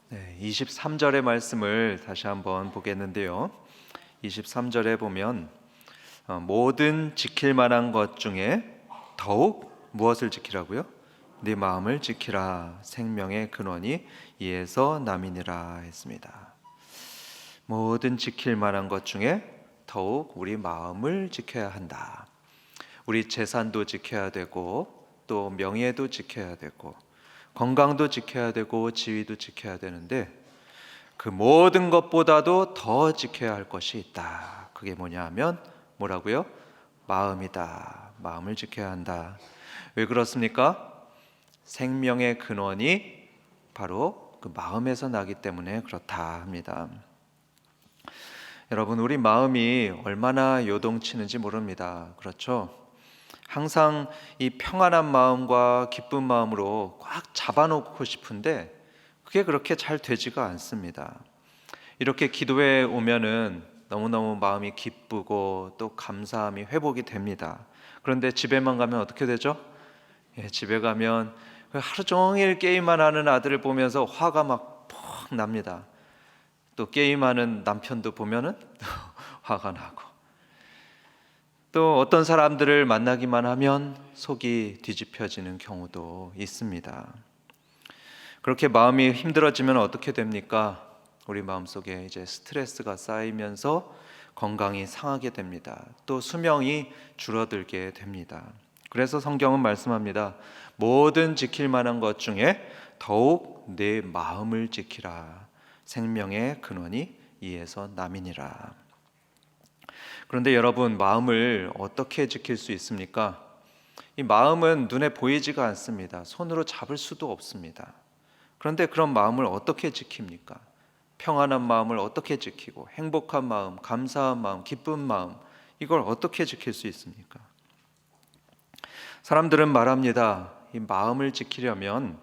네, 23절의 말씀을 다시 한번 보겠는데요. 23절에 보면 모든 지킬 만한 것 중에 더욱 무엇을 지키라고요? 네 마음을 지키라. 생명의 근원이 이에서 남이니라 했습니다. 모든 지킬 만한 것 중에 더욱 우리 마음을 지켜야 한다. 우리 재산도 지켜야 되고 또 명예도 지켜야 되고 건강도 지켜야 되고 지위도 지켜야 되는데 그 모든 것보다도 더 지켜야 할 것이 있다. 그게 뭐냐 하면 뭐라고요? 마음이다. 마음을 지켜야 한다. 왜 그렇습니까? 생명의 근원이 바로 그 마음에서 나기 때문에 그렇다 합니다. 여러분, 우리 마음이 얼마나 요동치는지 모릅니다. 그렇죠? 항상 이 평안한 마음과 기쁜 마음으로 꽉 잡아놓고 싶은데 그게 그렇게 잘 되지가 않습니다. 이렇게 기도에 오면은 너무너무 마음이 기쁘고 또 감사함이 회복이 됩니다. 그런데 집에만 가면 어떻게 되죠? 집에 가면 하루 종일 게임만 하는 아들을 보면서 화가 막 퍽 납니다. 또 게임하는 남편도 보면은 화가 나고 또 어떤 사람들을 만나기만 하면 속이 뒤집혀지는 경우도 있습니다. 그렇게 마음이 힘들어지면 어떻게 됩니까? 우리 마음속에 이제 스트레스가 쌓이면서 건강이 상하게 됩니다. 또 수명이 줄어들게 됩니다. 그래서 성경은 말씀합니다. 모든 지킬 만한 것 중에 더욱 내 마음을 지키라. 생명의 근원이 이에서 남이니라. 그런데 여러분, 마음을 어떻게 지킬 수 있습니까? 이 마음은 눈에 보이지가 않습니다. 손으로 잡을 수도 없습니다. 그런데 그런 마음을 어떻게 지킵니까? 평안한 마음을 어떻게 지키고 행복한 마음, 감사한 마음, 기쁜 마음, 이걸 어떻게 지킬 수 있습니까? 사람들은 말합니다. 이 마음을 지키려면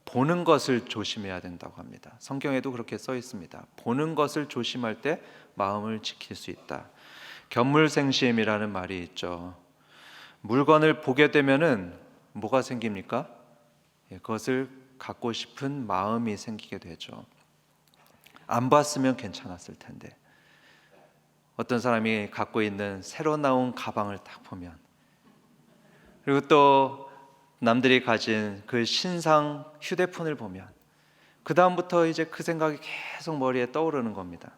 보는 것을 조심해야 된다고 합니다. 성경에도 그렇게 써 있습니다. 보는 것을 조심할 때 마음을 지킬 수 있다. 견물생심이라는 말이 있죠. 물건을 보게 되면은 뭐가 생깁니까? 그것을 갖고 싶은 마음이 생기게 되죠. 안 봤으면 괜찮았을 텐데. 어떤 사람이 갖고 있는 새로 나온 가방을 딱 보면, 그리고 또 남들이 가진 그 신상 휴대폰을 보면 그 다음부터 이제 그 생각이 계속 머리에 떠오르는 겁니다.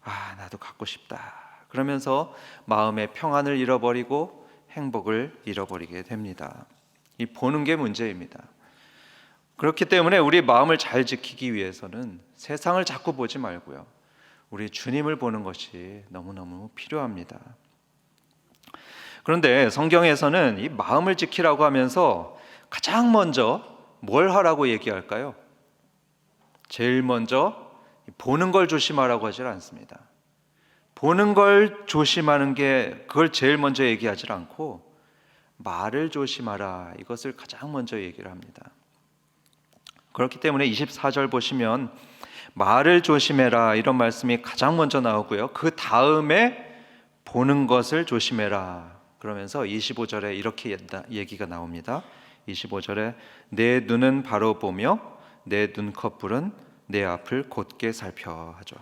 아, 나도 갖고 싶다. 그러면서 마음의 평안을 잃어버리고 행복을 잃어버리게 됩니다. 이 보는 게 문제입니다. 그렇기 때문에 우리 마음을 잘 지키기 위해서는 세상을 자꾸 보지 말고요, 우리 주님을 보는 것이 너무너무 필요합니다. 그런데 성경에서는 이 마음을 지키라고 하면서 가장 먼저 뭘 하라고 얘기할까요? 제일 먼저 보는 걸 조심하라고 하질 않습니다. 보는 걸 조심하는 게 그걸 제일 먼저 얘기하지 않고 말을 조심하라, 이것을 가장 먼저 얘기를 합니다. 그렇기 때문에 24절 보시면 말을 조심해라, 이런 말씀이 가장 먼저 나오고요, 그 다음에 보는 것을 조심해라 그러면서 25절에 이렇게 얘기가 나옵니다. 25절에 내 눈은 바로 보며 내 눈꺼풀은 내 앞을 곧게 살펴 하죠.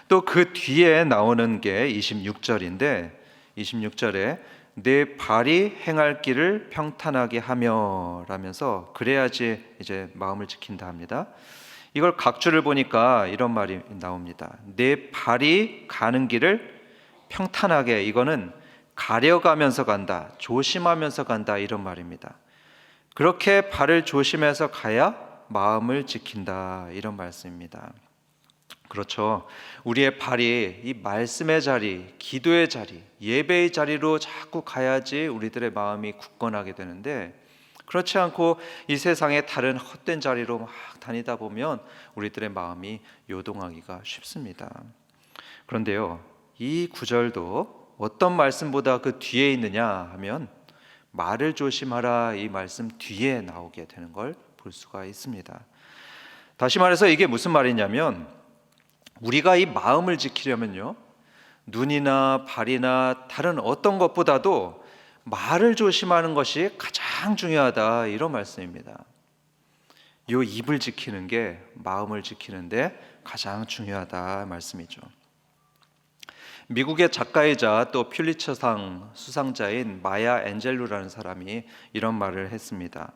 또 그 뒤에 나오는 게 26절인데 26절에 내 발이 행할 길을 평탄하게 하며 라면서 그래야지 이제 마음을 지킨다 합니다. 이걸 각주를 보니까 이런 말이 나옵니다. 내 발이 가는 길을 평탄하게, 이거는 가려가면서 간다, 조심하면서 간다, 이런 말입니다. 그렇게 발을 조심해서 가야 마음을 지킨다, 이런 말씀입니다. 그렇죠. 우리의 발이 이 말씀의 자리, 기도의 자리, 예배의 자리로 자꾸 가야지 우리들의 마음이 굳건하게 되는데, 그렇지 않고 이 세상의 다른 헛된 자리로 막 다니다 보면 우리들의 마음이 요동하기가 쉽습니다. 그런데요, 이 구절도 어떤 말씀보다 그 뒤에 있느냐 하면 말을 조심하라, 이 말씀 뒤에 나오게 되는 걸 볼 수가 있습니다. 다시 말해서 이게 무슨 말이냐면, 우리가 이 마음을 지키려면요, 눈이나 발이나 다른 어떤 것보다도 말을 조심하는 것이 가장 중요하다, 이런 말씀입니다. 요 입을 지키는 게 마음을 지키는데 가장 중요하다 말씀이죠. 미국의 작가이자 또 퓰리처상 수상자인 마야 앤젤루라는 사람이 이런 말을 했습니다.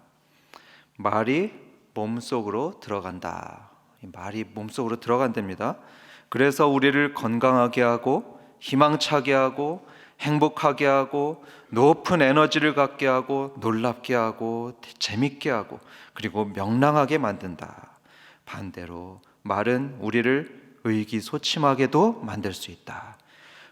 말이 몸속으로 들어간다. 말이 몸속으로 들어간답니다. 그래서 우리를 건강하게 하고 희망차게 하고 행복하게 하고 높은 에너지를 갖게 하고 놀랍게 하고 재밌게 하고 그리고 명랑하게 만든다. 반대로 말은 우리를 의기소침하게도 만들 수 있다.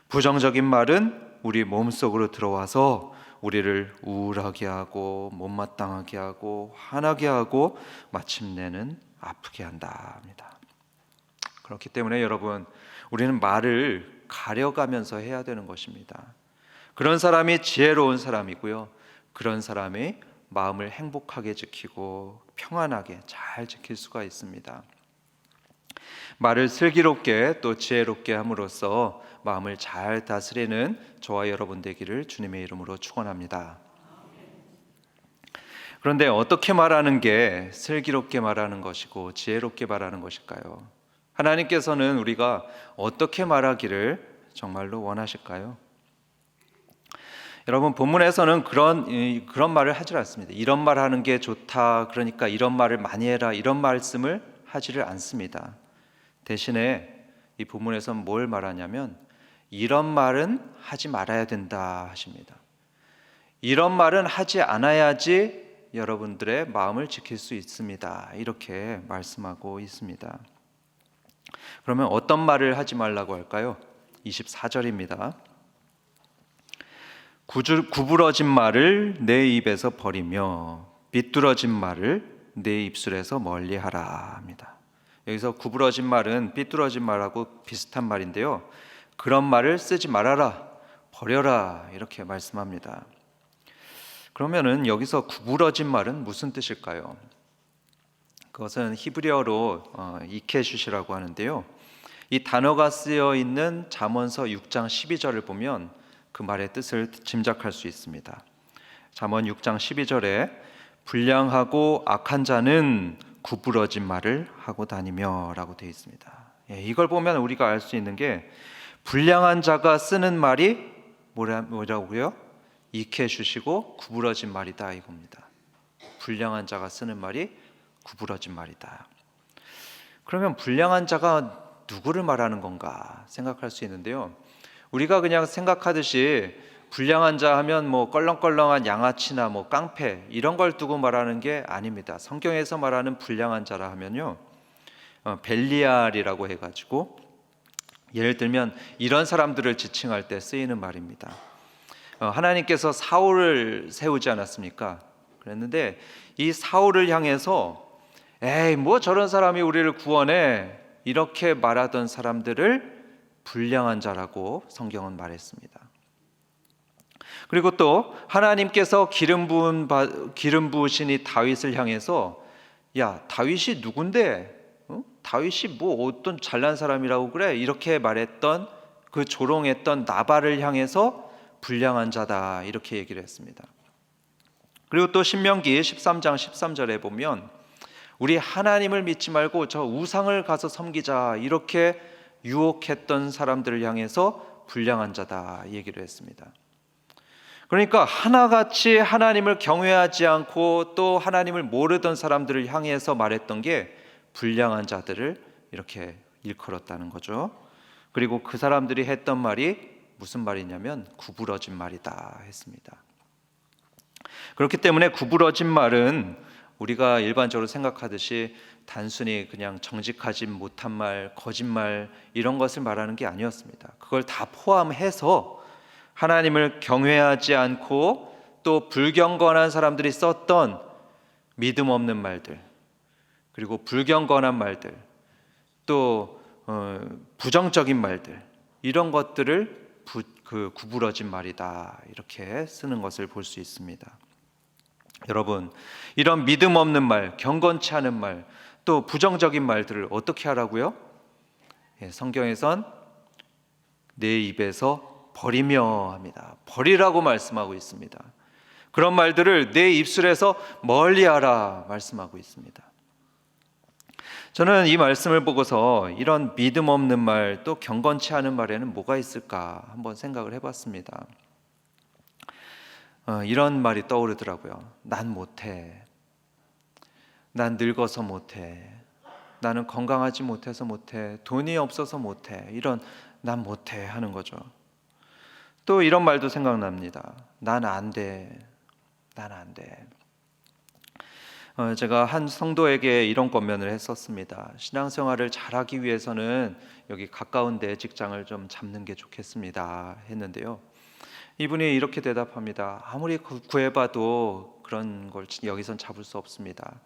부정적인 말은 우리 몸속으로 들어와서 우리를 우울하게 하고 못마땅하게 하고 화나게 하고 마침내는 아프게 한다 합니다. 그렇기 때문에 여러분, 우리는 말을 가려가면서 해야 되는 것입니다. 그런 사람이 지혜로운 사람이고요, 그런 사람이 마음을 행복하게 지키고 평안하게 잘 지킬 수가 있습니다. 말을 슬기롭게 또 지혜롭게 함으로써 마음을 잘 다스리는 저와 여러분 되기를 주님의 이름으로 축원합니다. 그런데 어떻게 말하는 게 슬기롭게 말하는 것이고 지혜롭게 말하는 것일까요? 하나님께서는 우리가 어떻게 말하기를 정말로 원하실까요? 여러분, 본문에서는 그런 말을 하지 않습니다. 이런 말 하는 게 좋다, 그러니까 이런 말을 많이 해라, 이런 말씀을 하지를 않습니다. 대신에 이 본문에서는 뭘 말하냐면 이런 말은 하지 말아야 된다 하십니다. 이런 말은 하지 않아야지 여러분들의 마음을 지킬 수 있습니다. 이렇게 말씀하고 있습니다. 그러면 어떤 말을 하지 말라고 할까요? 24절입니다. 구부러진 말을 내 입에서 버리며 삐뚤어진 말을 내 입술에서 멀리하라 합니다. 여기서 구부러진 말은 삐뚤어진 말하고 비슷한 말인데요, 그런 말을 쓰지 말아라, 버려라 이렇게 말씀합니다. 그러면은 여기서 구부러진 말은 무슨 뜻일까요? 그것은 히브리어로 이케슈시라고 하는데요, 이 단어가 쓰여 있는 잠언서 6장 12절을 보면 그 말의 뜻을 짐작할 수 있습니다. 잠언 6장 12절에 불량하고 악한 자는 구부러진 말을 하고 다니며 라고 되어 있습니다. 이걸 보면 우리가 알 수 있는 게 불량한 자가 쓰는 말이 뭐라고요? 이케슈시고 구부러진 말이다 이겁니다. 불량한 자가 쓰는 말이 구부러진 말이다. 그러면 불량한 자가 누구를 말하는 건가 생각할 수 있는데요, 우리가 그냥 생각하듯이 불량한 자 하면 뭐 껄렁껄렁한 양아치나 뭐 깡패 이런 걸 두고 말하는 게 아닙니다. 성경에서 말하는 불량한 자라 하면요, 벨리알이라고 해가지고 예를 들면 이런 사람들을 지칭할 때 쓰이는 말입니다. 하나님께서 사울을 세우지 않았습니까? 그랬는데 이 사울을 향해서 에이 뭐 저런 사람이 우리를 구원해 이렇게 말하던 사람들을 불량한 자라고 성경은 말했습니다. 그리고 또 하나님께서 기름 부으신 이 다윗을 향해서 야 다윗이 누군데? 다윗이 뭐 어떤 잘난 사람이라고 그래? 이렇게 말했던 그 조롱했던 나발을 향해서 불량한 자다 이렇게 얘기를 했습니다. 그리고 또 신명기 13장 13절에 보면 우리 하나님을 믿지 말고 저 우상을 가서 섬기자 이렇게 유혹했던 사람들을 향해서 불량한 자다 얘기를 했습니다. 그러니까 하나같이 하나님을 경외하지 않고 또 하나님을 모르던 사람들을 향해서 말했던 게 불량한 자들을 이렇게 일컬었다는 거죠. 그리고 그 사람들이 했던 말이 무슨 말이냐면 구부러진 말이다 했습니다. 그렇기 때문에 구부러진 말은 우리가 일반적으로 생각하듯이 단순히 그냥 정직하지 못한 말, 거짓말 이런 것을 말하는 게 아니었습니다. 그걸 다 포함해서 하나님을 경외하지 않고 또 불경건한 사람들이 썼던 믿음 없는 말들, 그리고 불경건한 말들, 또 부정적인 말들 이런 것들을 구부러진 말이다 이렇게 쓰는 것을 볼 수 있습니다. 여러분, 이런 믿음 없는 말, 경건치 않은 말, 또 부정적인 말들을 어떻게 하라고요? 성경에선 내 입에서 버리며 합니다. 버리라고 말씀하고 있습니다. 그런 말들을 내 입술에서 멀리하라 말씀하고 있습니다. 저는 이 말씀을 보고서 이런 믿음 없는 말, 또 경건치 않은 말에는 뭐가 있을까 한번 생각을 해봤습니다. 이런 말이 떠오르더라고요. 난 못해. 난 늙어서 못해. 나는 건강하지 못해서 못해. 돈이 없어서 못해. 이런 난 못해 하는 거죠. 또 이런 말도 생각납니다. 난 안 돼. 난 안 돼. 제가 한 성도에게 이런 권면을 했었습니다. 신앙생활을 잘하기 위해서는 여기 가까운 데 직장을 좀 잡는 게 좋겠습니다 했는데요. 이분이 이렇게 대답합니다. 아무리 구해봐도 그런 걸 여기선 잡을 수 없습니다.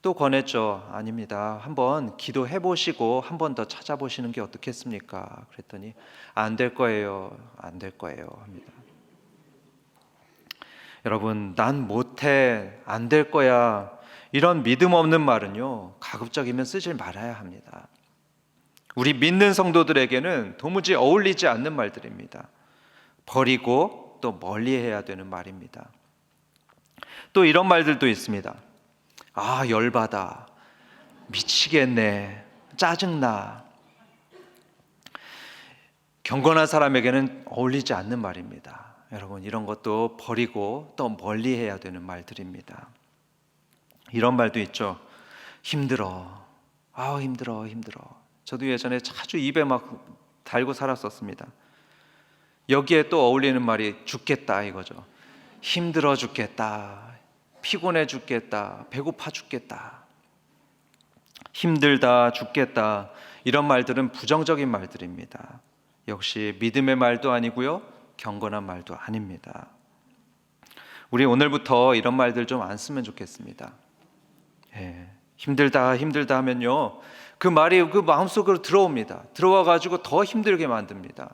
또 권했죠. 아닙니다. 한번 기도해 보시고 한 번 더 찾아보시는 게 어떻겠습니까? 그랬더니 안 될 거예요. 안 될 거예요 합니다. 여러분, 난 못해, 안 될 거야, 이런 믿음 없는 말은요, 가급적이면 쓰지 말아야 합니다. 우리 믿는 성도들에게는 도무지 어울리지 않는 말들입니다. 버리고 또 멀리해야 되는 말입니다. 또 이런 말들도 있습니다. 아, 열받아, 미치겠네, 짜증나. 경건한 사람에게는 어울리지 않는 말입니다. 여러분, 이런 것도 버리고 또 멀리해야 되는 말들입니다. 이런 말도 있죠. 힘들어. 아, 힘들어. 저도 예전에 자주 입에 막 달고 살았었습니다. 여기에 또 어울리는 말이 죽겠다 이거죠. 힘들어 죽겠다. 피곤해 죽겠다. 배고파 죽겠다. 힘들다, 죽겠다. 이런 말들은 부정적인 말들입니다. 역시 믿음의 말도 아니고요, 경건한 말도 아닙니다. 우리 오늘부터 이런 말들 좀 안 쓰면 좋겠습니다. 힘들다 하면요, 그 말이 그 마음속으로 들어옵니다. 들어와 가지고 더 힘들게 만듭니다.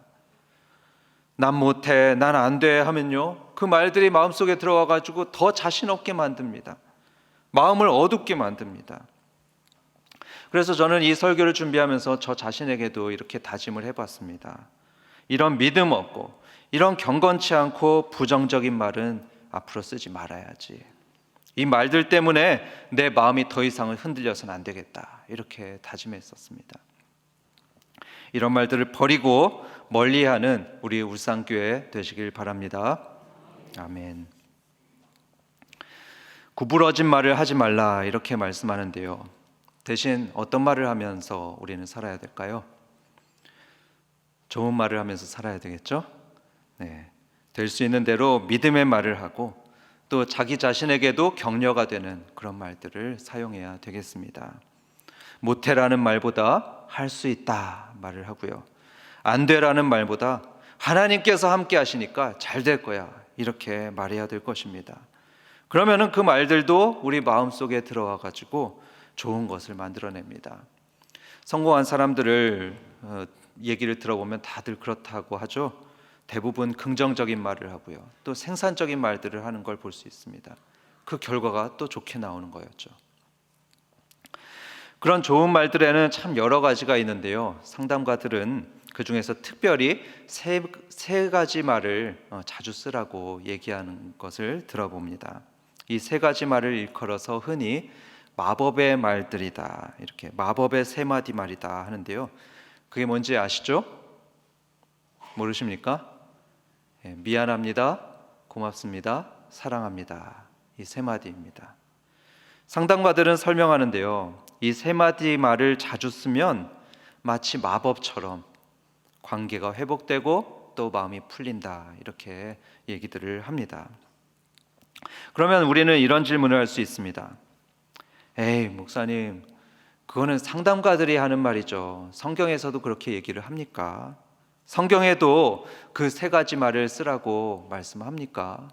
난 못해, 난 안 돼 하면요, 그 말들이 마음속에 들어와 가지고 더 자신 없게 만듭니다. 마음을 어둡게 만듭니다. 그래서 저는 이 설교를 준비하면서 저 자신에게도 이렇게 다짐을 해봤습니다. 이런 믿음 없고 이런 경건치 않고 부정적인 말은 앞으로 쓰지 말아야지. 이 말들 때문에 내 마음이 더 이상은 흔들려서는 안 되겠다, 이렇게 다짐했었습니다. 이런 말들을 버리고 멀리하는 우리 울산교회 되시길 바랍니다. 아멘. 구부러진 말을 하지 말라, 이렇게 말씀하는데요, 대신 어떤 말을 하면서 우리는 살아야 될까요? 좋은 말을 하면서 살아야 되겠죠? 될 수 있는 대로 믿음의 말을 하고 또 자기 자신에게도 격려가 되는 그런 말들을 사용해야 되겠습니다. 못해라는 말보다 할 수 있다 말을 하고요, 안 되라는 말보다 하나님께서 함께 하시니까 잘 될 거야, 이렇게 말해야 될 것입니다. 그러면은 그 말들도 우리 마음속에 들어와 가지고 좋은 것을 만들어냅니다. 성공한 사람들을 얘기를 들어보면 다들 그렇다고 하죠. 대부분 긍정적인 말을 하고요, 또 생산적인 말들을 하는 걸 볼 수 있습니다. 그 결과가 또 좋게 나오는 거였죠. 그런 좋은 말들에는 참 여러 가지가 있는데요, 상담가들은 그 중에서 특별히 세 가지 말을 자주 쓰라고 얘기하는 것을 들어봅니다. 이 세 가지 말을 일컬어서 흔히 마법의 말들이다, 이렇게 마법의 세 마디 말이다 하는데요, 그게 뭔지 아시죠? 모르십니까? 미안합니다, 고맙습니다, 사랑합니다, 이 세 마디입니다. 상담가들은 설명하는데요, 이 세 마디 말을 자주 쓰면 마치 마법처럼 관계가 회복되고 또 마음이 풀린다, 이렇게 얘기들을 합니다. 그러면 우리는 이런 질문을 할 수 있습니다. 에이, 목사님, 그거는 상담가들이 하는 말이죠. 성경에서도 그렇게 얘기를 합니까? 성경에도 그 세 가지 말을 쓰라고 말씀합니까?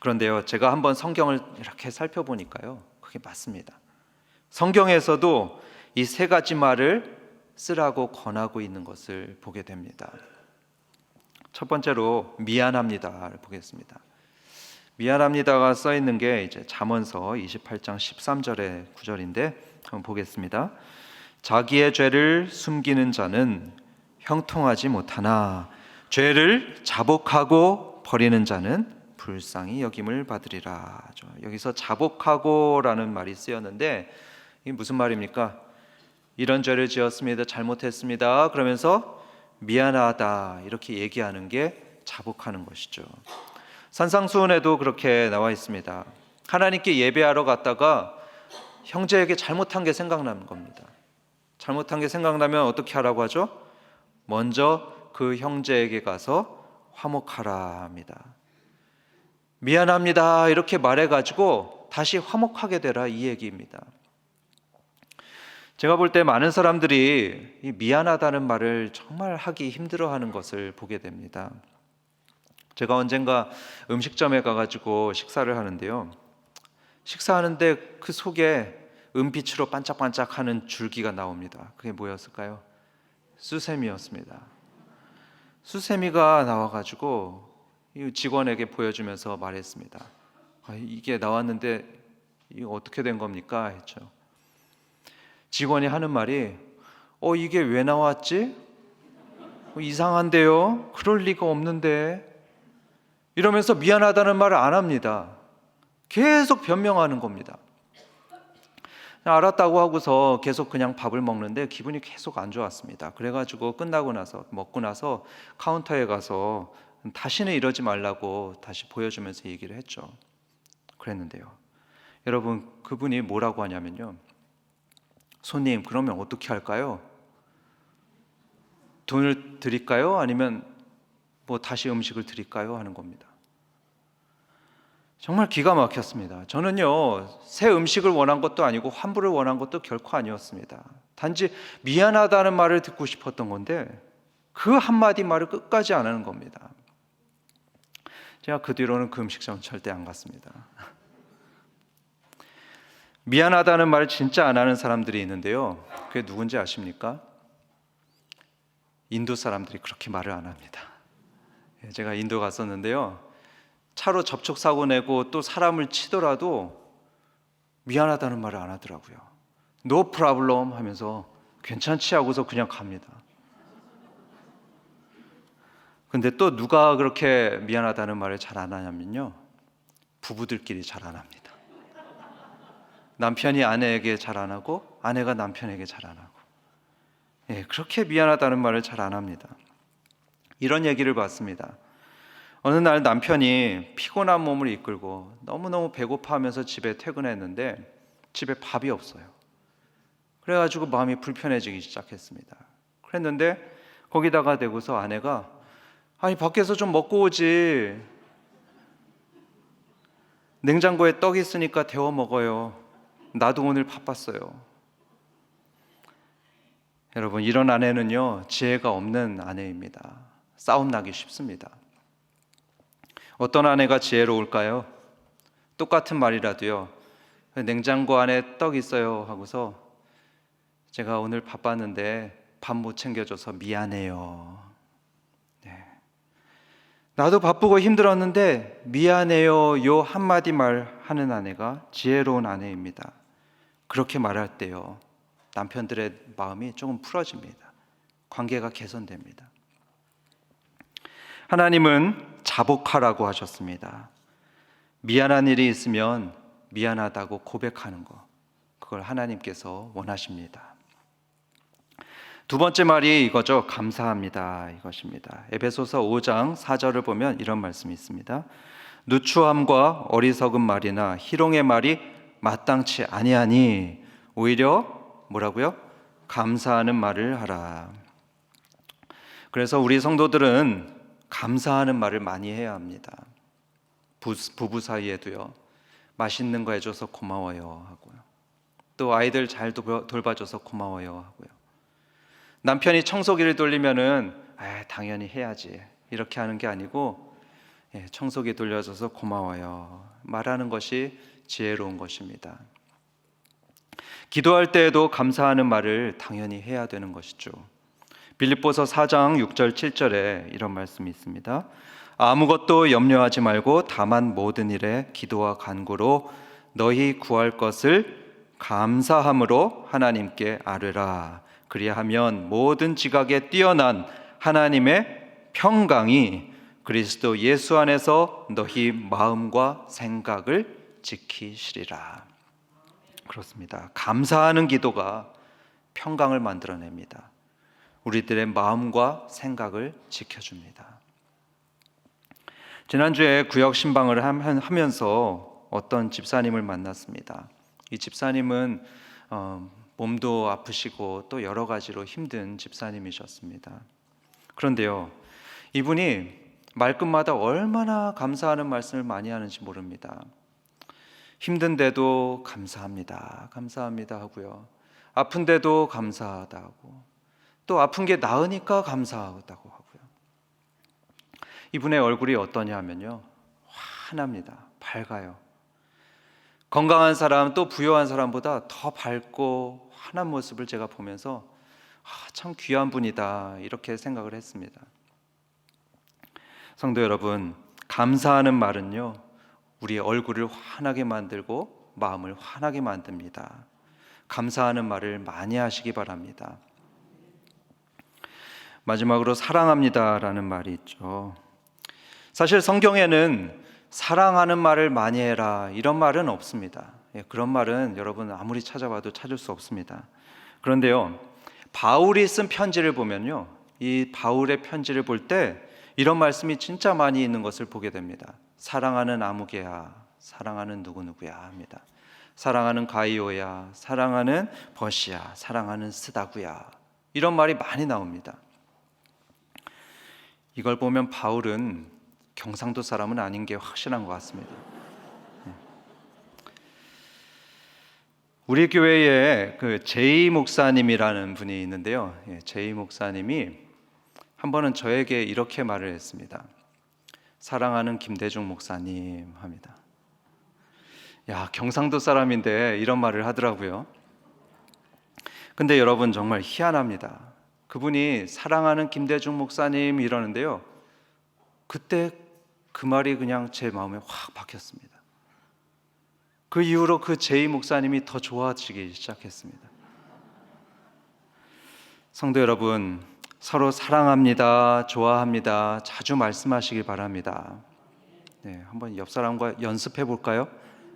그런데요, 제가 한번 성경을 이렇게 살펴보니까요, 그게 맞습니다. 성경에서도 이 세 가지 말을 쓰라고 권하고 있는 것을 보게 됩니다. 첫 번째로 미안합니다를 보겠습니다. 미안합니다가 써 있는 게 이제 잠언서 28장 13절의 구절인데 한번 보겠습니다. 자기의 죄를 숨기는 자는 형통하지 못하나 죄를 자복하고 버리는 자는 불쌍히 여김을 받으리라. 여기서 자복하고라는 말이 쓰였는데 이게 무슨 말입니까? 이런 죄를 지었습니다. 잘못했습니다. 그러면서 미안하다 이렇게 얘기하는 게 자복하는 것이죠. 산상수훈에도 그렇게 나와 있습니다. 하나님께 예배하러 갔다가 형제에게 잘못한 게 생각나는 겁니다. 잘못한 게 생각나면 어떻게 하라고 하죠? 먼저 그 형제에게 가서 화목하라 합니다. 미안합니다 이렇게 말해가지고 다시 화목하게 되라 이 얘기입니다. 제가 볼 때 많은 사람들이 이 미안하다는 말을 정말 하기 힘들어하는 것을 보게 됩니다. 제가 언젠가 음식점에 가가지고 식사를 하는데요, 식사하는데 그 속에 은빛으로 반짝반짝하는 줄기가 나옵니다. 그게 뭐였을까요? 수세미였습니다. 수세미가 나와가지고 이 직원에게 보여주면서 말했습니다. 이게 나왔는데 이거 어떻게 된 겁니까? 했죠. 직원이 하는 말이 이게 왜 나왔지? 이상한데요? 그럴 리가 없는데 이러면서 미안하다는 말을 안 합니다. 계속 변명하는 겁니다. 알았다고 하고서 계속 그냥 밥을 먹는데 기분이 계속 안 좋았습니다. 그래가지고 끝나고 나서 먹고 나서 카운터에 가서 다시는 이러지 말라고 다시 보여주면서 얘기를 했죠. 그랬는데요, 여러분 그분이 뭐라고 하냐면요, 손님 그러면 어떻게 할까요? 돈을 드릴까요? 아니면 뭐 다시 음식을 드릴까요? 하는 겁니다. 정말 기가 막혔습니다. 저는요, 새 음식을 원한 것도 아니고 환불을 원한 것도 결코 아니었습니다. 단지 미안하다는 말을 듣고 싶었던 건데 그 한마디 말을 끝까지 안 하는 겁니다. 제가 그 뒤로는 그 음식점 절대 안 갔습니다. 미안하다는 말을 진짜 안 하는 사람들이 있는데요, 그게 누군지 아십니까? 인도 사람들이 그렇게 말을 안 합니다. 제가 인도 갔었는데요, 차로 접촉사고 내고 또 사람을 치더라도 미안하다는 말을 안 하더라고요. No problem 하면서 괜찮지 하고서 그냥 갑니다. 근데 또 누가 그렇게 미안하다는 말을 잘 안 하냐면요, 부부들끼리 잘 안 합니다. 남편이 아내에게 잘 안 하고 아내가 남편에게 잘 안 하고, 그렇게 미안하다는 말을 잘 안 합니다. 이런 얘기를 봤습니다. 어느 날 남편이 피곤한 몸을 이끌고 너무너무 배고파하면서 집에 퇴근했는데 집에 밥이 없어요. 그래가지고 마음이 불편해지기 시작했습니다. 그랬는데 거기다가 대고서 아내가 아니 밖에서 좀 먹고 오지, 냉장고에 떡 있으니까 데워 먹어요. 나도 오늘 바빴어요. 여러분 이런 아내는요 지혜가 없는 아내입니다. 싸움 나기 쉽습니다. 어떤 아내가 지혜로울까요? 똑같은 말이라도요, 냉장고 안에 떡 있어요 하고서 제가 오늘 바빴는데 밥 못 챙겨줘서 미안해요. 나도 바쁘고 힘들었는데 미안해요 요 한마디 말 하는 아내가 지혜로운 아내입니다. 그렇게 말할 때요 남편들의 마음이 조금 풀어집니다. 관계가 개선됩니다. 하나님은 자복하라고 하셨습니다. 미안한 일이 있으면 미안하다고 고백하는 거, 그걸 하나님께서 원하십니다. 두 번째 말이 이거죠. 감사합니다 이것입니다. 에베소서 5장 4절을 보면 이런 말씀이 있습니다. 누추함과 어리석은 말이나 희롱의 말이 마땅치 아니하니 오히려 뭐라고요? 감사하는 말을 하라. 그래서 우리 성도들은 감사하는 말을 많이 해야 합니다. 부부 사이에도요, 맛있는 거 해줘서 고마워요 하고요, 또 아이들 잘 돌봐줘서 고마워요 하고요, 남편이 청소기를 돌리면은 당연히 해야지 이렇게 하는 게 아니고 청소기 돌려줘서 고마워요 말하는 것이 지혜로운 것입니다. 기도할 때에도 감사하는 말을 당연히 해야 되는 것이죠. 빌립보서 4장 6절 7절에 이런 말씀이 있습니다. 아무것도 염려하지 말고 다만 모든 일에 기도와 간구로 너희 구할 것을 감사함으로 하나님께 아뢰라. 그리하면 모든 지각에 뛰어난 하나님의 평강이 그리스도 예수 안에서 너희 마음과 생각을 지키시리라. 그렇습니다. 감사하는 기도가 평강을 만들어냅니다. 우리들의 마음과 생각을 지켜줍니다. 지난주에 구역 신방을 하면서 어떤 집사님을 만났습니다. 이 집사님은 몸도 아프시고 또 여러 가지로 힘든 집사님이셨습니다. 그런데요, 이분이 말끝마다 얼마나 감사하는 말씀을 많이 하는지 모릅니다. 힘든데도 감사합니다, 감사합니다 하고요, 아픈데도 감사하다 하고, 또 아픈 게 나으니까 감사하다고 하고요. 이분의 얼굴이 어떠냐 하면요, 환합니다. 밝아요. 건강한 사람, 또 부유한 사람보다 더 밝고 환한 모습을 제가 보면서 참 귀한 분이다, 이렇게 생각을 했습니다. 성도 여러분, 감사하는 말은요, 우리의 얼굴을 환하게 만들고 마음을 환하게 만듭니다. 감사하는 말을 많이 하시기 바랍니다. 마지막으로 사랑합니다라는 말이 있죠. 사실 성경에는 사랑하는 말을 많이 해라, 이런 말은 없습니다. 그런 말은 여러분 아무리 찾아봐도 찾을 수 없습니다. 그런데요, 바울이 쓴 편지를 보면요, 이 바울의 편지를 볼 때 이런 말씀이 진짜 많이 있는 것을 보게 됩니다. 사랑하는 아무개야, 사랑하는 누구누구야 합니다. 사랑하는 가이오야, 사랑하는 버시야, 사랑하는 스다구야, 이런 말이 많이 나옵니다. 이걸 보면 바울은 경상도 사람은 아닌 게 확실한 것 같습니다. 우리 교회에 그 제이 목사님이라는 분이 있는데요, 제이 목사님이 한 번은 저에게 이렇게 말을 했습니다. 사랑하는 김대중 목사님 합니다. 야, 경상도 사람인데 이런 말을 하더라고요. 근데 여러분, 정말 희한합니다. 그분이 사랑하는 김대중 목사님 이러는데요, 그때 그 말이 그냥 제 마음에 확 박혔습니다. 그 이후로 그 제이 목사님이 더 좋아지기 시작했습니다. 성도 여러분, 서로 사랑합니다, 좋아합니다 자주 말씀하시길 바랍니다. 한번 옆 사람과 연습해 볼까요?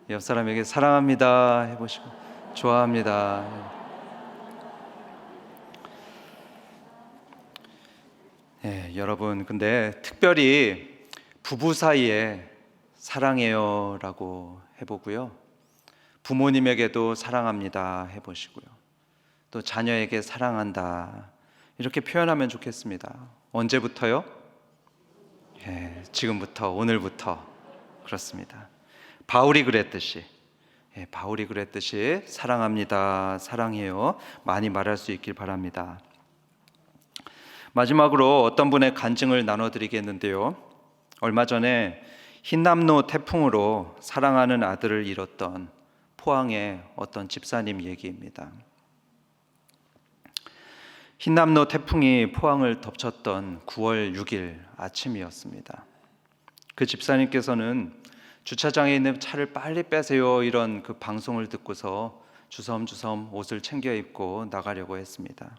옆 사람에게 사랑합니다 해보시고, 좋아합니다. 여러분, 근데 특별히 부부 사이에 사랑해요 라고 해보고요, 부모님에게도 사랑합니다 해보시고요, 또 자녀에게 사랑한다 이렇게 표현하면 좋겠습니다. 언제부터요? 지금부터, 오늘부터. 그렇습니다. 바울이 그랬듯이 사랑합니다, 사랑해요 많이 말할 수 있길 바랍니다. 마지막으로 어떤 분의 간증을 나눠드리겠는데요, 얼마 전에 흰남노 태풍으로 사랑하는 아들을 잃었던 포항의 어떤 집사님 얘기입니다. 흰남노 태풍이 포항을 덮쳤던 9월 6일 아침이었습니다. 그 집사님께서는 주차장에 있는 차를 빨리 빼세요, 이런 그 방송을 듣고서 주섬주섬 옷을 챙겨 입고 나가려고 했습니다.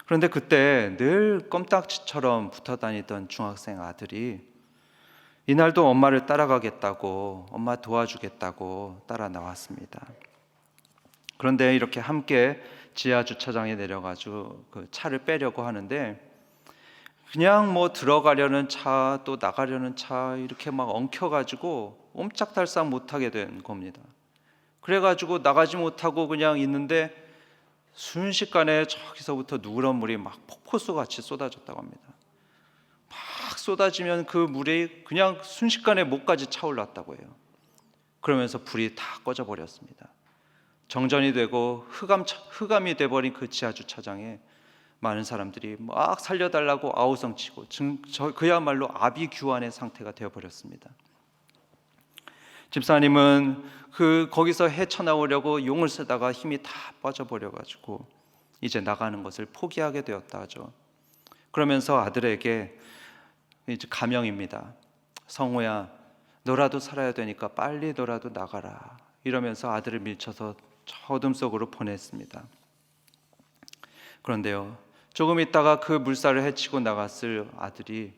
그런데 그때 늘 껌딱지처럼 붙어 다니던 중학생 아들이 이날도 엄마를 따라가겠다고, 엄마 도와주겠다고 따라 나왔습니다. 그런데 이렇게 함께 지하 주차장에 내려가지고 그 차를 빼려고 하는데, 그냥 뭐 들어가려는 차 또 나가려는 차 이렇게 막 엉켜가지고 옴짝달싹 못하게 된 겁니다. 그래가지고 나가지 못하고 그냥 있는데 순식간에 저기서부터 누런 물이 막 폭포수 같이 쏟아졌다고 합니다. 막 쏟아지면 그 물이 그냥 순식간에 목까지 차올랐다고 해요. 그러면서 불이 다 꺼져 버렸습니다. 정전이 되고 흑암이 돼버린 그 지하 주차장에 많은 사람들이 막 살려달라고 아우성치고, 그야말로 아비규환의 상태가 되어버렸습니다. 집사님은 거기서 헤쳐나오려고 용을 쓰다가 힘이 다 빠져버려가지고 이제 나가는 것을 포기하게 되었다 하죠. 그러면서 아들에게 이제 가명입니다. 성호야, 너라도 살아야 되니까 빨리 너라도 나가라, 이러면서 아들을 밀쳐서 저 어둠 속으로 보냈습니다. 그런데요, 조금 있다가 그 물살을 헤치고 나갔을 아들이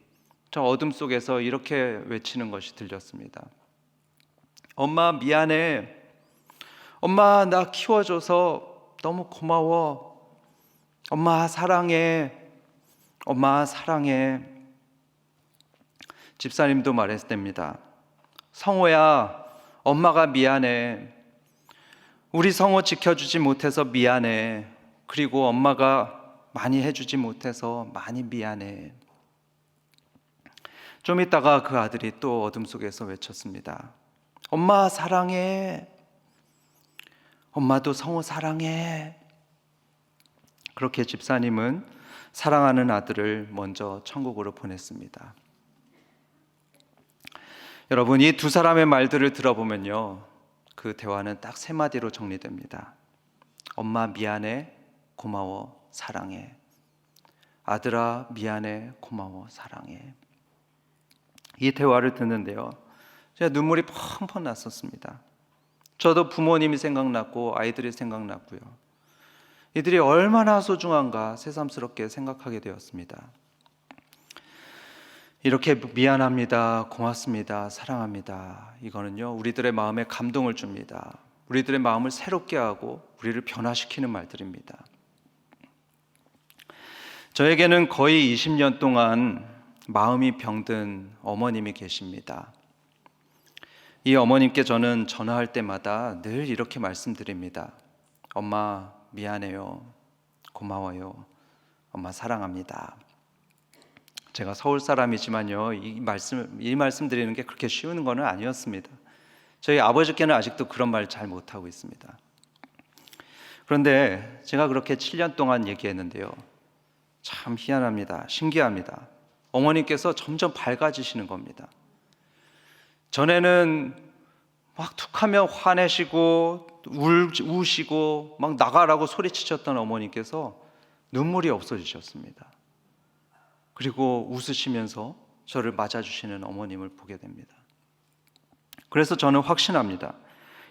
저 어둠 속에서 이렇게 외치는 것이 들렸습니다. 엄마 미안해, 엄마 나 키워줘서 너무 고마워. 엄마 사랑해. 엄마 사랑해. 집사님도 말했답니다. 성호야, 엄마가 미안해. 우리 성호 지켜주지 못해서 미안해. 그리고 엄마가 많이 해주지 못해서 많이 미안해. 좀 있다가 그 아들이 또 어둠 속에서 외쳤습니다. 엄마 사랑해. 엄마도 성호 사랑해. 그렇게 집사님은 사랑하는 아들을 먼저 천국으로 보냈습니다. 여러분, 이 두 사람의 말들을 들어보면요, 그 대화는 딱 세 마디로 정리됩니다. 엄마 미안해, 고마워, 사랑해. 아들아 미안해, 고마워, 사랑해. 이 대화를 듣는데요, 제가 눈물이 펑펑 났었습니다. 저도 부모님이 생각났고 아이들이 생각났고요. 이들이 얼마나 소중한가 새삼스럽게 생각하게 되었습니다. 이렇게 미안합니다, 고맙습니다, 사랑합니다, 이거는요 우리들의 마음에 감동을 줍니다. 우리들의 마음을 새롭게 하고 우리를 변화시키는 말들입니다. 저에게는 거의 20년 동안 마음이 병든 어머님이 계십니다. 이 어머님께 저는 전화할 때마다 늘 이렇게 말씀드립니다. 엄마 미안해요, 고마워요, 엄마 사랑합니다. 제가 서울 사람이지만요, 이 말씀 드리는 게 그렇게 쉬운 건 아니었습니다. 저희 아버지께는 아직도 그런 말 잘 못하고 있습니다. 그런데 제가 그렇게 7년 동안 얘기했는데요, 참 희한합니다. 신기합니다. 어머니께서 점점 밝아지시는 겁니다. 전에는 막 툭하면 화내시고 우시고 막 나가라고 소리치셨던 어머니께서 눈물이 없어지셨습니다. 그리고 웃으시면서 저를 맞아주시는 어머님을 보게 됩니다. 그래서 저는 확신합니다.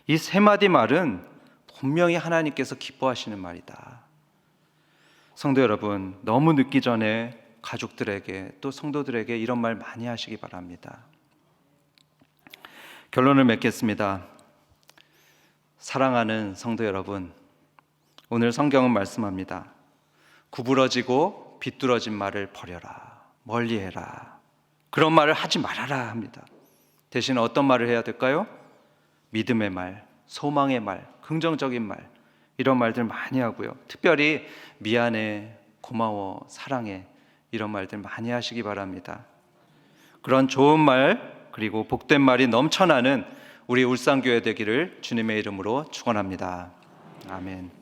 이 세 마디 말은 분명히 하나님께서 기뻐하시는 말이다. 성도 여러분, 너무 늦기 전에 가족들에게 또 성도들에게 이런 말 많이 하시기 바랍니다. 결론을 맺겠습니다. 사랑하는 성도 여러분, 오늘 성경은 말씀합니다. 구부러지고 비뚤어진 말을 버려라, 멀리해라, 그런 말을 하지 말아라 합니다. 대신 어떤 말을 해야 될까요? 믿음의 말, 소망의 말, 긍정적인 말, 이런 말들 많이 하고요. 특별히 미안해, 고마워, 사랑해, 이런 말들 많이 하시기 바랍니다. 그런 좋은 말 그리고 복된 말이 넘쳐나는 우리 울산교회 되기를 주님의 이름으로 축원합니다. 아멘.